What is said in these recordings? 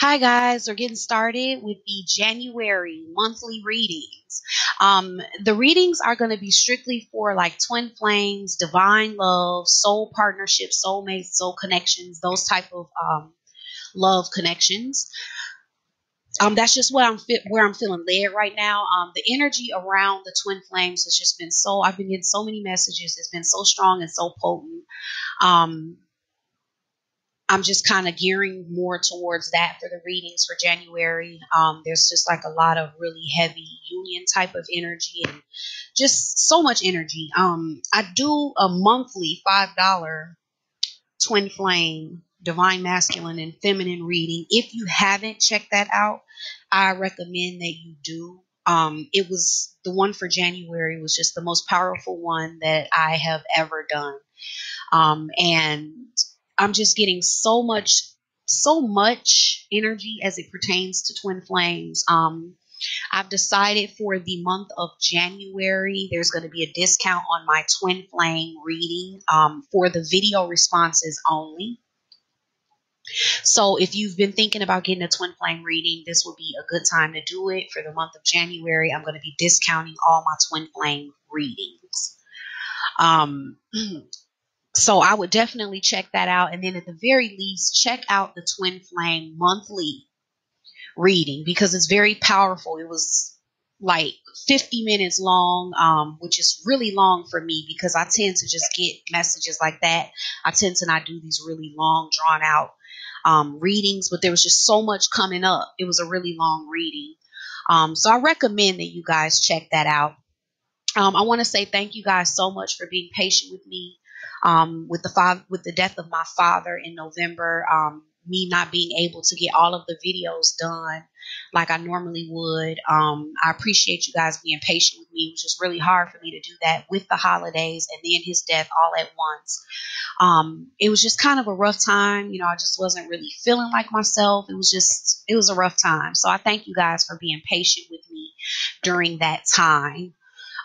Hi, guys. We're getting started with the January monthly readings. The readings are going to be strictly for like twin flames, divine love, soul partnerships, soulmates, soul connections, those type of love connections. That's just what where I'm feeling led right now. The energy around the twin flames has just been so. I've been getting so many messages. It's been so strong and so potent. Um, I'm just kind of gearing more towards that for the readings for January. There's just like a lot of really heavy union type of energy and just so much energy. I do a monthly $5 twin flame, divine masculine and feminine reading. If you haven't checked that out, I recommend that you do. It was the one for January was just the most powerful one that I have ever done. And I'm just getting so much energy as it pertains to twin flames. I've decided for the month of January, there's going to be a discount on my twin flame reading for the video responses only. So if you've been thinking about getting a twin flame reading, this will be a good time to do it for the month of January. I'm going to be discounting all my twin flame readings. Um, So I would definitely check that out. And then at the very least, check out the Twin Flame monthly reading because it's very powerful. It was like 50 minutes long, which is really long for me because I tend to just get messages like that. I tend to not do these really long, drawn out readings, but there was just so much coming up. It was a really long reading. So I recommend that you guys check that out. I want to say thank you guys so much for being patient with me. With the death of my father in November, me not being able to get all of the videos done like I normally would. I appreciate you guys being patient with me. It was just really hard for me to do that with the holidays and then his death all at once. It was just kind of a rough time. I just wasn't really feeling like myself. It was a rough time. So I thank you guys for being patient with me during that time.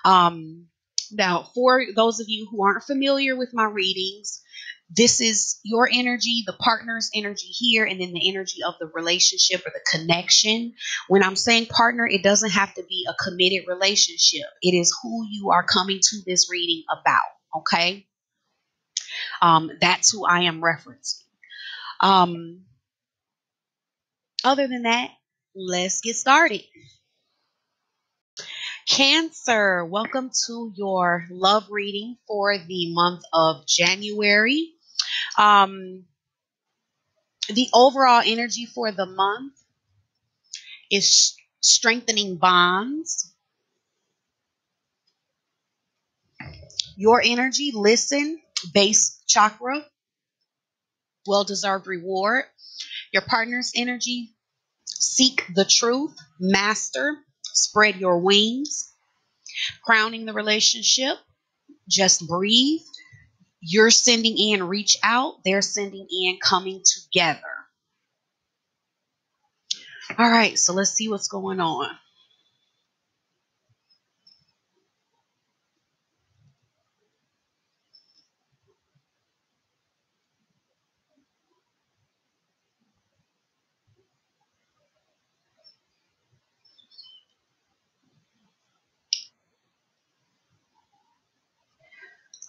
Um, Now, for those of you who aren't familiar with my readings, this is your energy, the partner's energy here, and then the energy of the relationship or the connection. When I'm saying partner, it doesn't have to be a committed relationship. It is who you are coming to this reading about. Okay. That's who I am referencing. Um, Other than that, let's get started. Cancer, welcome to your love reading for the month of January. Um, the overall energy for the month is strengthening bonds. Your energy, listen, base chakra, well deserved reward. Your partner's energy, seek the truth, master, spread your wings. Crowning the relationship, just breathe. You're sending in, reach out. They're sending in, coming together. All right, so let's see what's going on.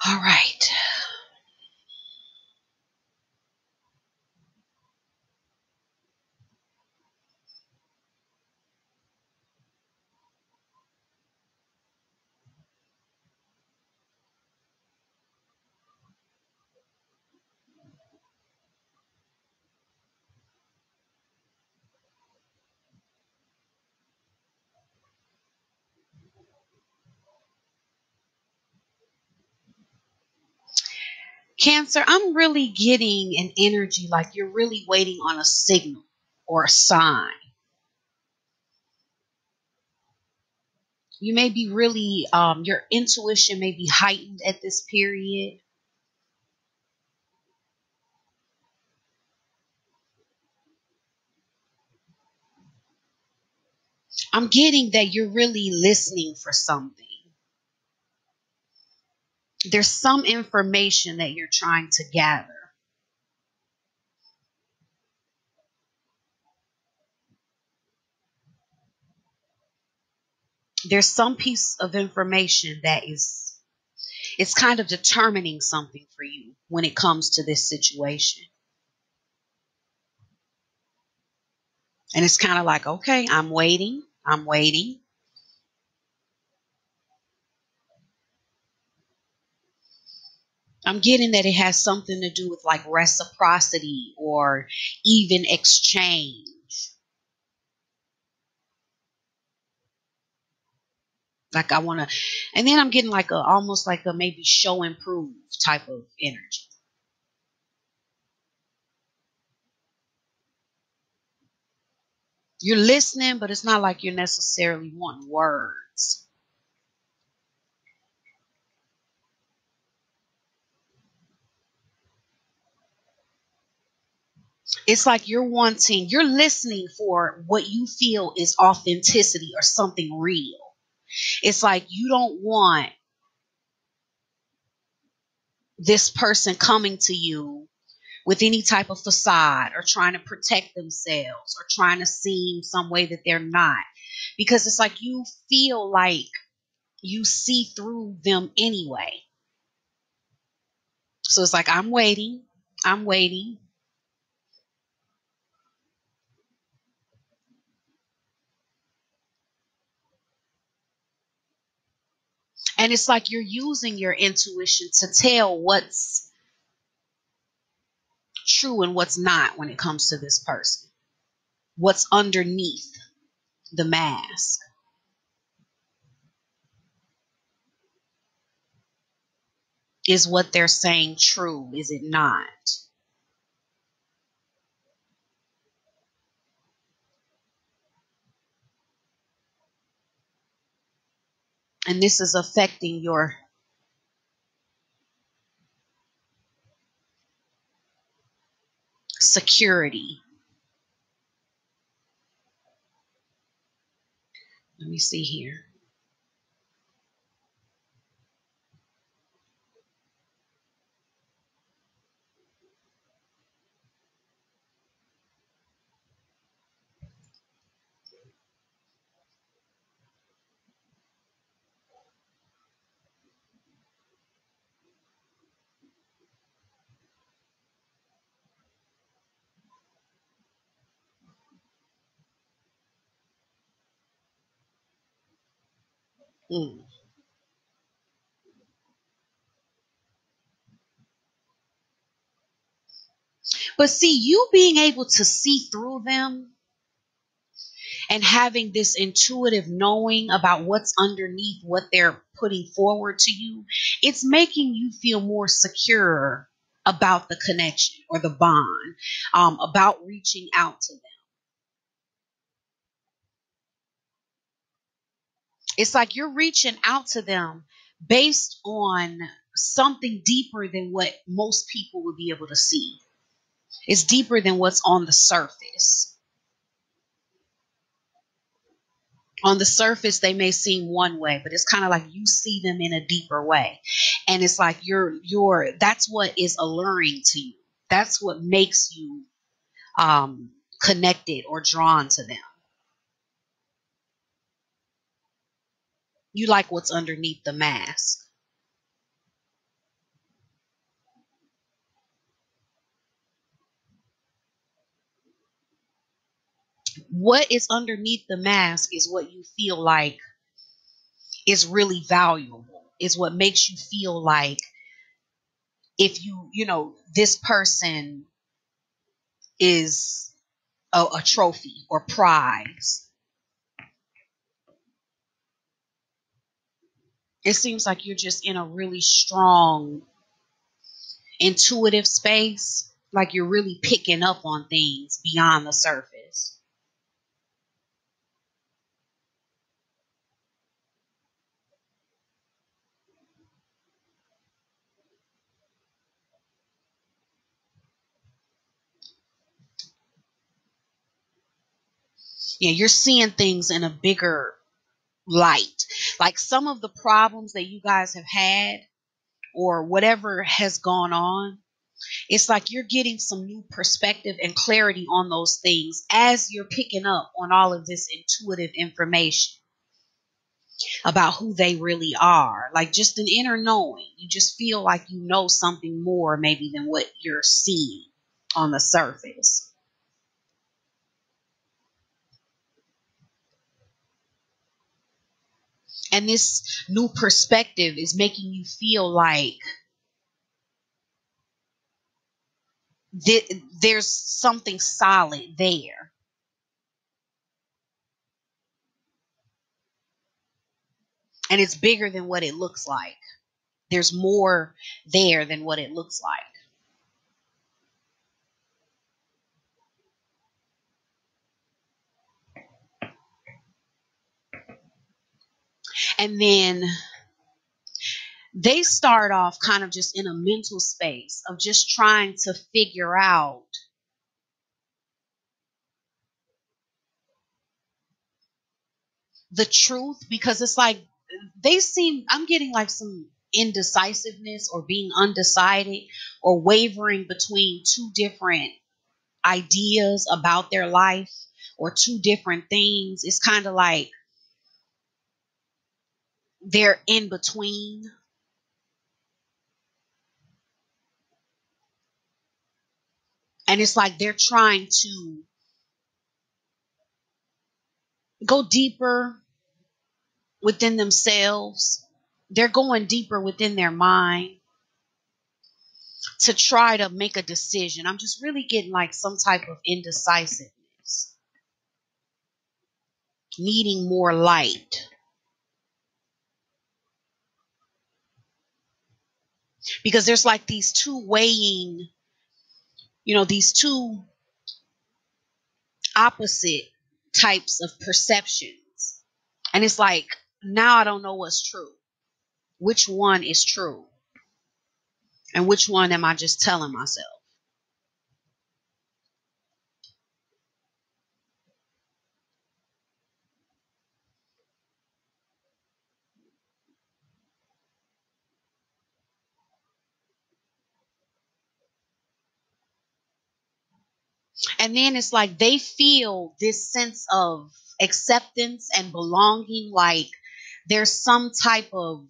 All right. Cancer, I'm really getting an energy like you're really waiting on a signal or a sign. You may be really, your intuition may be heightened at this period. I'm getting that you're really listening for something. There's some information that you're trying to gather. There's some piece of information that is, it's kind of determining something for you when it comes to this situation. And it's kind of like, okay, I'm waiting. I'm waiting. I'm getting that it has something to do with like reciprocity or even exchange. Like I want to, and then I'm getting like a almost like a maybe show and prove type of energy. You're listening, but it's not like you're necessarily wanting words. It's like you're listening for what you feel is authenticity or something real. It's like you don't want this person coming to you with any type of facade or trying to protect themselves or trying to seem some way that they're not. Because it's like you feel like you see through them anyway. So it's like, I'm waiting. I'm waiting. And it's like you're using your intuition to tell what's true and what's not when it comes to this person. What's underneath the mask. Is what they're saying true? Is it not? And this is affecting your security. Let me see here. Mm. But see, you being able to see through them and having this intuitive knowing about what's underneath what they're putting forward to you, it's making you feel more secure about the connection or the bond, about reaching out to them. It's like you're reaching out to them based on something deeper than what most people would be able to see. It's deeper than what's on the surface. On the surface they may seem one way, but it's kind of like you see them in a deeper way, and it's like you're that's what is alluring to you. That's what makes you connected or drawn to them. You like what's underneath the mask. What is underneath the mask is what you feel like is really valuable, is what makes you feel like if this person is a trophy or prize. It seems like you're just in a really strong intuitive space, like you're really picking up on things beyond the surface. Yeah, you're seeing things in a bigger light. Like some of the problems that you guys have had or whatever has gone on, it's like you're getting some new perspective and clarity on those things as you're picking up on all of this intuitive information. about who they really are. Like just an inner knowing. You just feel like you know something more maybe than what you're seeing on the surface. And this new perspective is making you feel like there's something solid there. And it's bigger than what it looks like. There's more there than what it looks like. And then they start off kind of just in a mental space of just trying to figure out the truth, because it's like I'm getting like some indecisiveness or being undecided or wavering between two different ideas about their life or two different things. It's kind of like they're in between. And it's like they're trying to go deeper within themselves. They're going deeper within their mind to try to make a decision. I'm just really getting like some type of indecisiveness, needing more light. Because there's like these two weighing, these two opposite types of perceptions. And it's like, now I don't know what's true. Which one is true? And which one am I just telling myself? And then it's like they feel this sense of acceptance and belonging, like there's some type of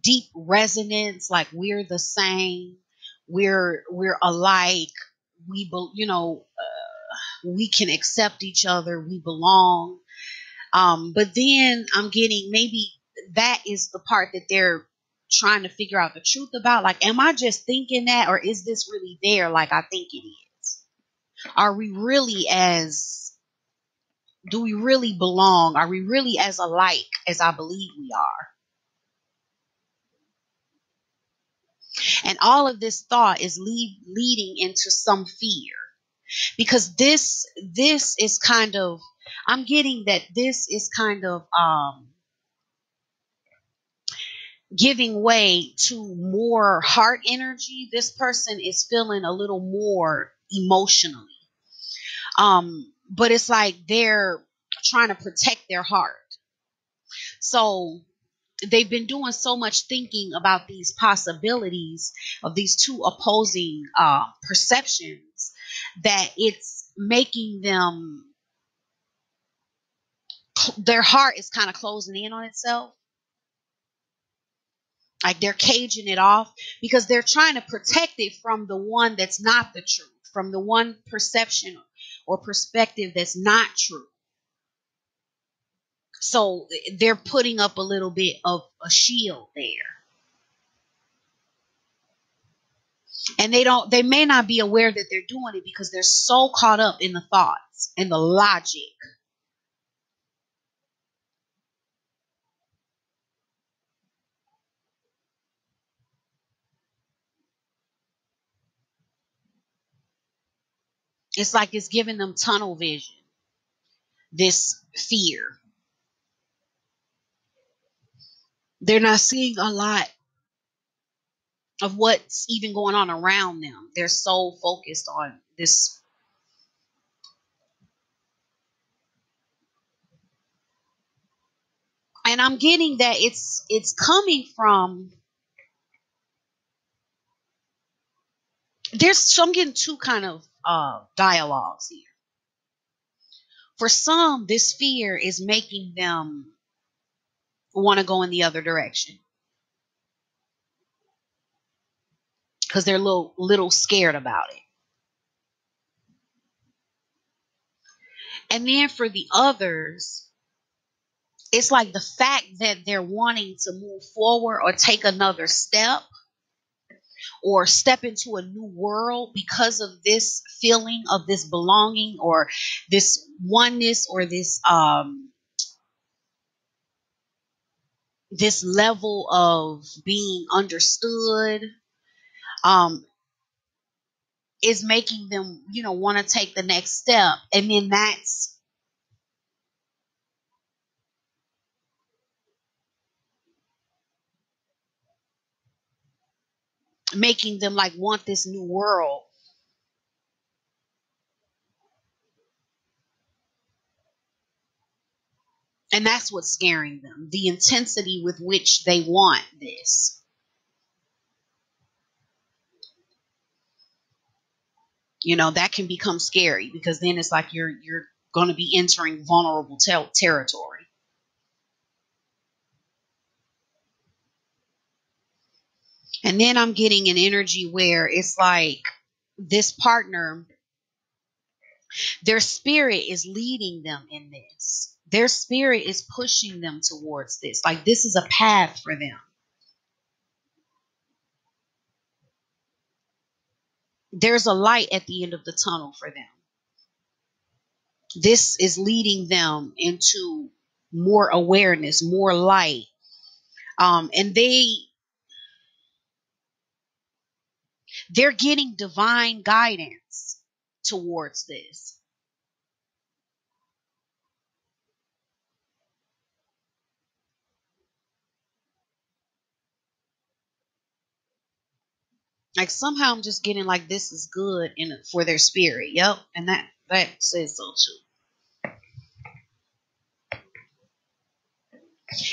deep resonance, like we're the same, we're alike, we can accept each other, we belong. But then I'm getting maybe that is the part that they're trying to figure out the truth about. Like, am I just thinking that, or is this really there like I think it is? Are we really as Do we really belong? Are we really as alike as I believe we are? And all of this thought is leading into some fear, because this is kind of, I'm getting that this is kind of giving way to more heart energy. This person is feeling a little more emotionally. But it's like they're trying to protect their heart. So they've been doing so much thinking about these possibilities of these two opposing perceptions that it's making their heart is kind of closing in on itself. Like they're caging it off because they're trying to protect it from the one that's not the truth, from the one perception or perspective that's not true. So they're putting up a little bit of a shield there. And they may not be aware that they're doing it because they're so caught up in the thoughts and the logic. It's like it's giving them tunnel vision, this fear. They're not seeing a lot of what's even going on around them. They're so focused on this. And I'm getting that it's coming from, I'm getting two kind of dialogues here. For some, this fear is making them want to go in the other direction because they're little scared about it. And then for the others, it's like the fact that they're wanting to move forward or take another step or step into a new world because of this feeling of this belonging or this oneness or this level of being understood, um, is making them, want to take the next step. And then that's making them like want this new world. And that's what's scaring them, the intensity with which they want this. That can become scary because then it's like you're going to be entering vulnerable territory. And then I'm getting an energy where it's like this partner, their spirit is leading them in this. Their spirit is pushing them towards this. Like this is a path for them. There's a light at the end of the tunnel for them. This is leading them into more awareness, more light. And they're getting divine guidance towards this. Like somehow I'm just getting like this is good for their spirit. Yep, and that says so too.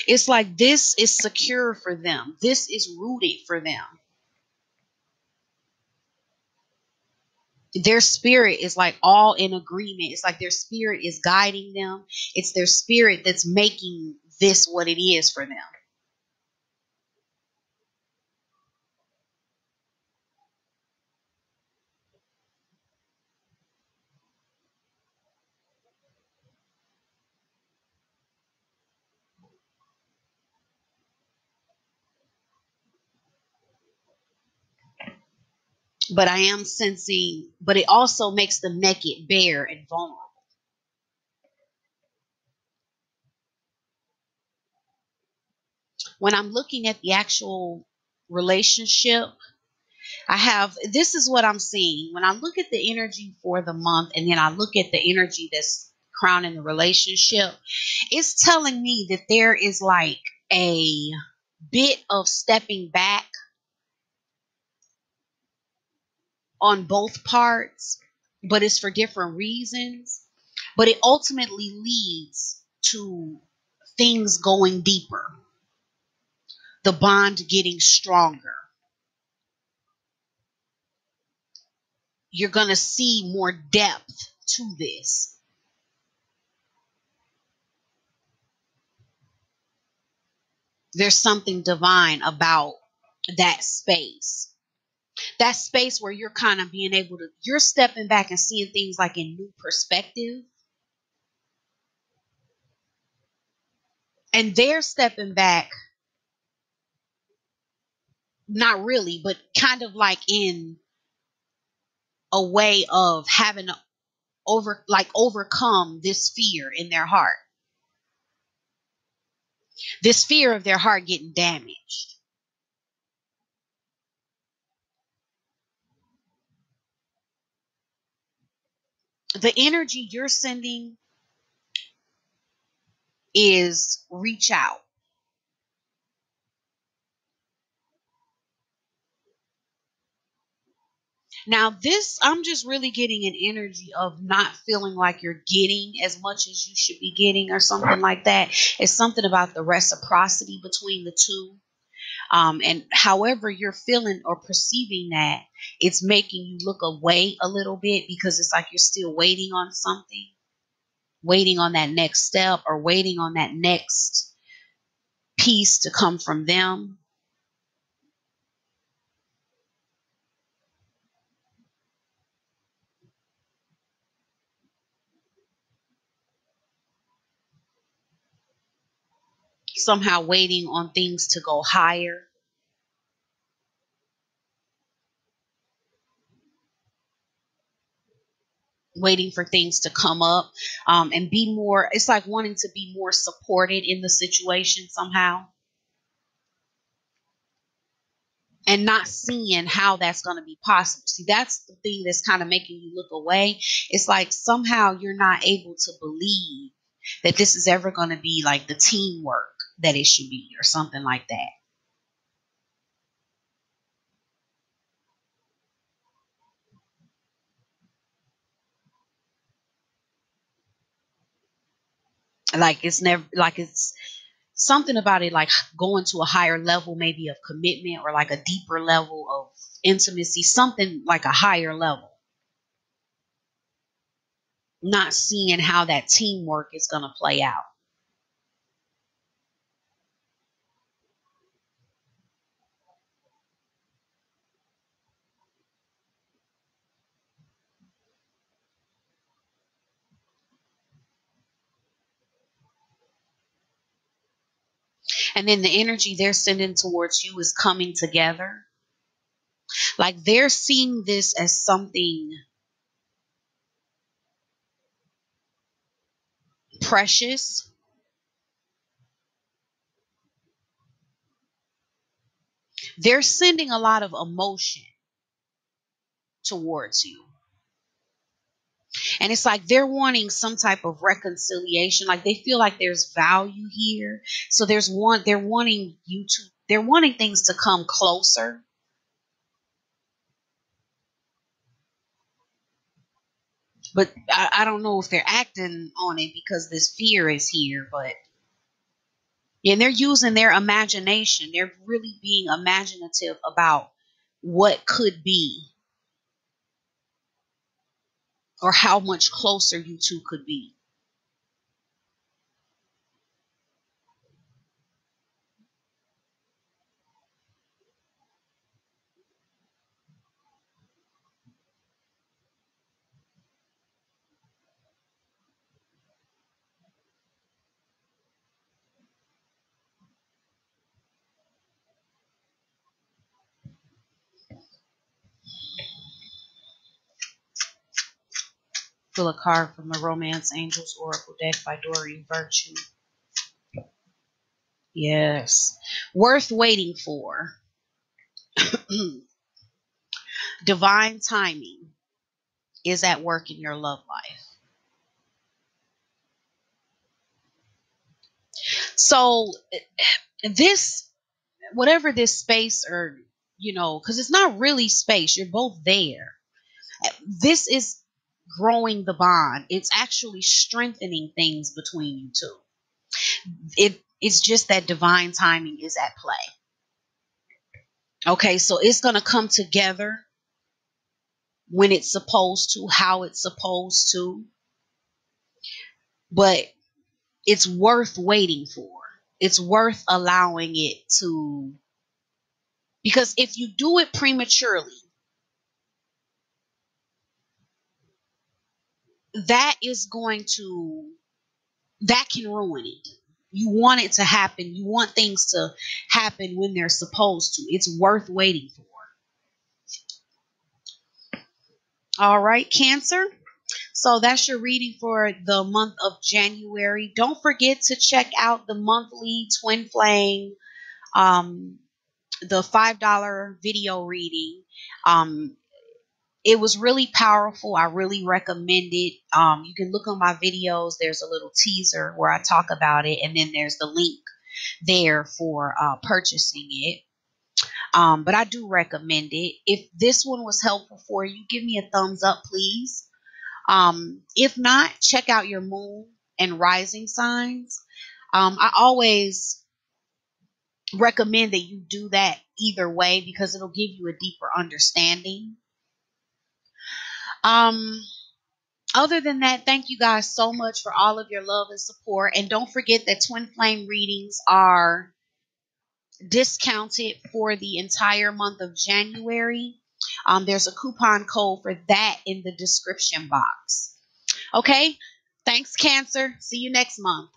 It's like this is secure for them. This is rooted for them. Their spirit is like all in agreement. It's like their spirit is guiding them. It's their spirit that's making this what it is for them. But I am sensing, but it also makes them naked, bare, and vulnerable. When I'm looking at the actual relationship, this is what I'm seeing. When I look at the energy for the month and then I look at the energy that's crowning the relationship, it's telling me that there is like a bit of stepping back on both parts, but it's for different reasons. But it ultimately leads to things going deeper, the bond getting stronger. You're going to see more depth to this. There's something divine about that space. That space where you're kind of being able to, you're stepping back and seeing things like in new perspective. And they're stepping back, not really, but kind of like in a way of having to overcome this fear in their heart. This fear of their heart getting damaged. The energy you're sending is reach out. Now, this, I'm just really getting an energy of not feeling like you're getting as much as you should be getting or something like that. It's something about the reciprocity between the two. And however you're feeling or perceiving that, it's making you look away a little bit because it's like you're still waiting on something, waiting on that next step or waiting on that next peace to come from them. Somehow waiting on things to go higher. Waiting for things to come up, and be more, it's like wanting to be more supported in the situation somehow, and not seeing how that's going to be possible. See, that's the thing that's kind of making you look away. It's like somehow you're not able to believe that this is ever going to be like the teamwork that it should be, or something like that. Like it's never, like it's something about it, like going to a higher level maybe of commitment, or like a deeper level of intimacy, something like a higher level. Not seeing how that teamwork is going to play out. And then the energy they're sending towards you is coming together. Like they're seeing this as something precious. They're sending a lot of emotion towards you. And it's like they're wanting some type of reconciliation. Like they feel like there's value here. So they're wanting they're wanting things to come closer. But I don't know if they're acting on it because this fear is here. But and they're using their imagination. They're really being imaginative about what could be, or how much closer you two could be. Pull a card from the Romance Angels Oracle deck by Doreen Virtue. Yes. Worth waiting for. Divine timing is at work in your love life. So this, whatever this space, or because it's not really space, you're both there. This is growing the bond. It's actually strengthening things between you two. It's just that divine timing is at play. Okay, so it's gonna come together when it's supposed to, how it's supposed to, but it's worth waiting for. It's worth allowing it to, because if you do it prematurely, that is going to, that can ruin it. You want it to happen. You want things to happen when they're supposed to. It's worth waiting for. All right, Cancer. So that's your reading for the month of January. Don't forget to check out the monthly Twin Flame, um, the $5 video reading. Um, it was really powerful. I really recommend it. You can look on my videos. There's a little teaser where I talk about it, and then there's the link there for purchasing it. But I do recommend it. If this one was helpful for you, give me a thumbs up, please. If not, check out your moon and rising signs. I always recommend that you do that either way, because it'll give you a deeper understanding. Um, Other than that, thank you guys so much for all of your love and support. And don't forget that Twin Flame readings are discounted for the entire month of January. There's a coupon code for that in the description box. Okay? Thanks, Cancer. See you next month.